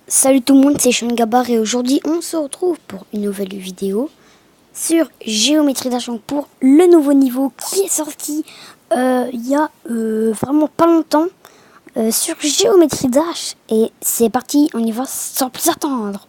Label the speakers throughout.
Speaker 1: Salut tout le monde, c'est Sean Gabar et aujourd'hui on se retrouve pour une nouvelle vidéo sur Géométrie Dash pour le nouveau niveau qui est sorti il y a vraiment pas longtemps sur Géométrie Dash et c'est parti, on y va sans plus attendre.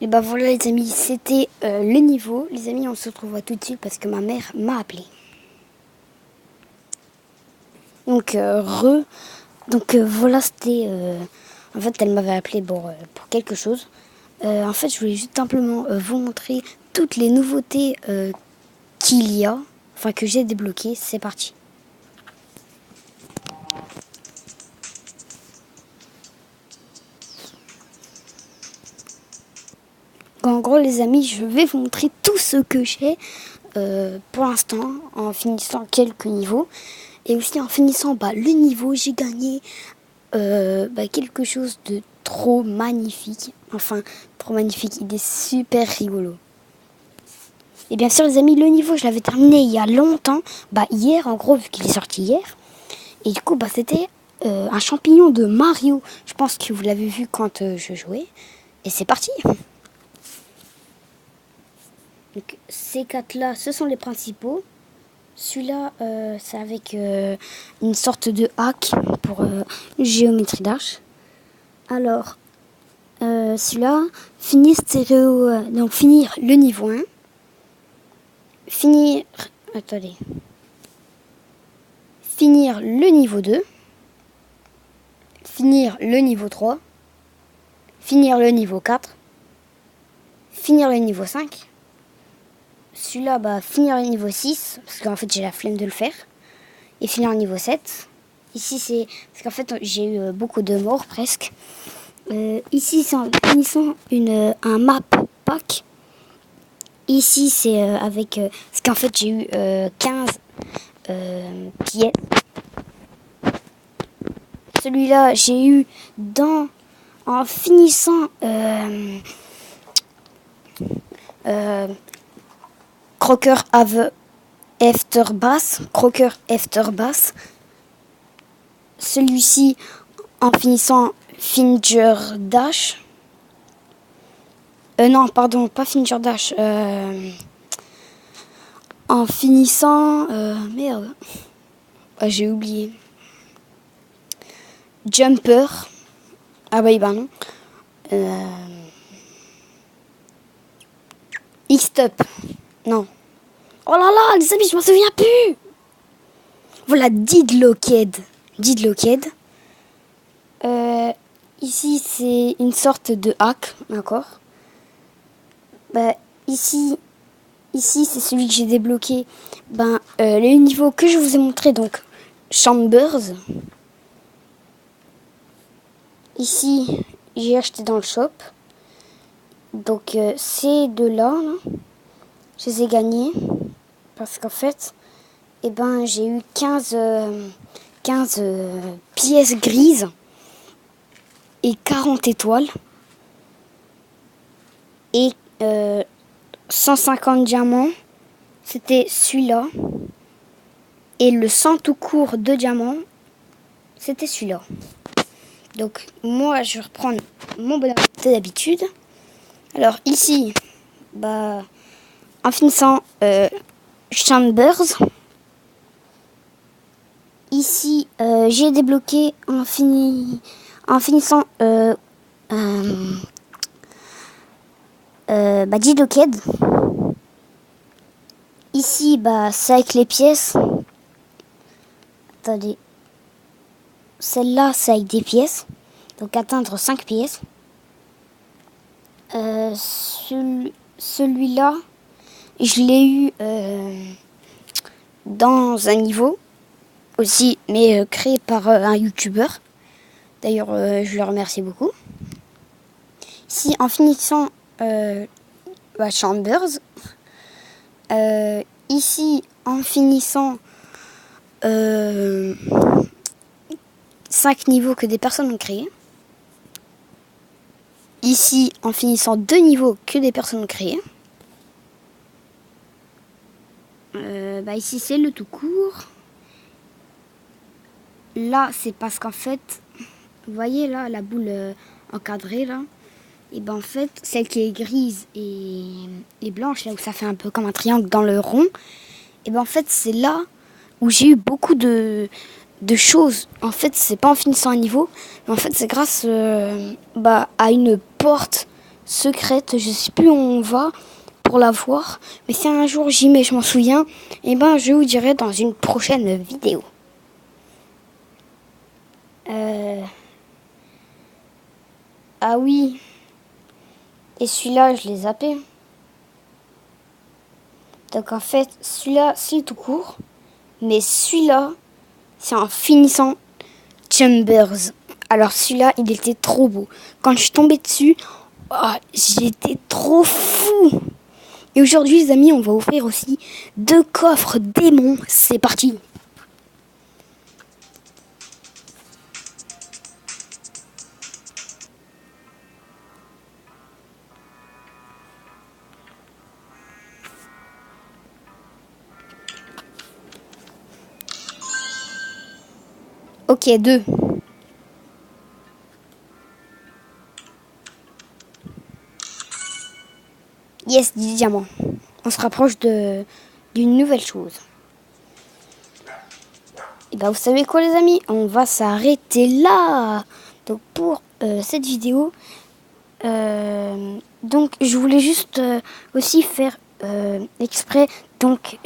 Speaker 1: Et bah voilà les amis, c'était le niveau. Les amis, on se retrouve tout de suite parce que ma mère m'a appelé. Donc voilà, c'était... en fait, elle m'avait appelé pour quelque chose. En fait, je voulais juste simplement vous montrer toutes les nouveautés qu'il y a, enfin que j'ai débloquées. C'est parti. En gros, les amis, je vais vous montrer tout ce que j'ai pour l'instant, en finissant quelques niveaux. Et aussi en finissant le niveau, j'ai gagné quelque chose de trop magnifique. Enfin, trop magnifique, il est super rigolo. Et bien sûr les amis, le niveau je l'avais terminé il y a longtemps, hier en gros vu qu'il est sorti hier. Et du coup c'était un champignon de Mario. Je pense que vous l'avez vu quand je jouais. Et c'est parti. Donc ces quatre là, ce sont les principaux. Celui-là c'est avec une sorte de hack pour Géométrie Dash. Alors celui-là, finir le niveau 1. Finir le niveau 2, finir le niveau 3, finir le niveau 4, finir le niveau 5, celui-là, finir le niveau 6, parce qu'en fait j'ai la flemme de le faire, et finir le niveau 7. Ici c'est, parce qu'en fait j'ai eu beaucoup de morts presque. Ici c'est en finissant un map pack. Ici c'est avec, parce qu'en fait j'ai eu 15 pièces. Celui-là, j'ai eu en finissant Crocker After Bass. Celui-ci, en finissant Finger Dash. Non, pardon, pas Finger Dash. En finissant... merde. J'ai oublié. Jumper. Ah non. X-Stop. Non. Oh là là, les amis, je m'en souviens plus. Voilà, Didlockhead. Ici, c'est une sorte de hack, d'accord. Ici, c'est celui que j'ai débloqué. Le niveau que je vous ai montré, donc, Chambers. Ici, j'ai acheté dans le shop. Donc, ces deux-là, je les ai gagnés. Parce qu'en fait, j'ai eu 15 pièces grises et 40 étoiles. Et 150 diamants, c'était celui-là. Et le 100 tout court de diamants, c'était celui-là. Donc moi je vais reprendre mon bonhomme d'habitude. Alors ici, en finissant Chambers. Ici j'ai débloqué en finissant Digloked. Ici c'est avec les pièces. Attendez. Celle-là, c'est avec des pièces. Donc atteindre 5 pièces. Celui-là, je l'ai eu dans un niveau aussi, mais créé par un YouTuber. D'ailleurs, je le remercie beaucoup. Ici, en finissant Chambers. Ici, en finissant 5 niveaux que des personnes ont créés. Ici, en finissant 2 niveaux que des personnes ont créés. Ici, c'est le tout court. Là, c'est parce qu'en fait, vous voyez là, la boule encadrée là. Et en fait, celle qui est grise et blanche, là où ça fait un peu comme un triangle dans le rond. Et en fait, c'est là où j'ai eu beaucoup de choses. En fait, c'est pas en finissant un niveau, mais en fait, c'est grâce à une porte secrète. Je sais plus où on va pour la voir, mais si un jour j'y mets, je m'en souviens, je vous dirai dans une prochaine vidéo. Ah oui, et celui-là, je l'ai zappé. Donc en fait, celui-là, c'est tout court, mais celui-là, c'est en finissant Chambers. Alors celui-là, il était trop beau. Quand je suis tombée dessus, j'étais trop fou. Et aujourd'hui, les amis, on va ouvrir aussi 2 coffres démons. C'est parti. Ok, 2. Yes, 10 diamants. On se rapproche d'une nouvelle chose. Et vous savez quoi les amis, on va s'arrêter là. Donc pour cette vidéo, donc je voulais juste aussi faire exprès. Donc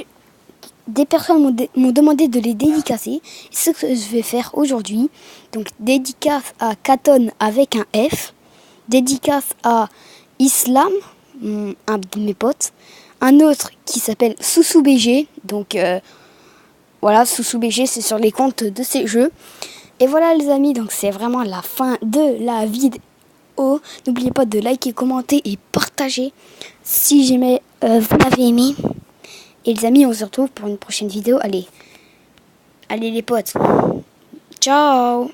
Speaker 1: des personnes m'ont demandé de les dédicacer. C'est ce que je vais faire aujourd'hui. Donc dédicace à Katon avec un F. Dédicace à Islam, un de mes potes. Un autre qui s'appelle Soussou BG. Donc voilà, Soussou BG, c'est sur les comptes de ces jeux. Et voilà les amis, donc c'est vraiment la fin de la vidéo. N'oubliez pas de liker, commenter et partager si jamais vous l'avez aimé. Et les amis, on se retrouve pour une prochaine vidéo. Allez les potes. Ciao.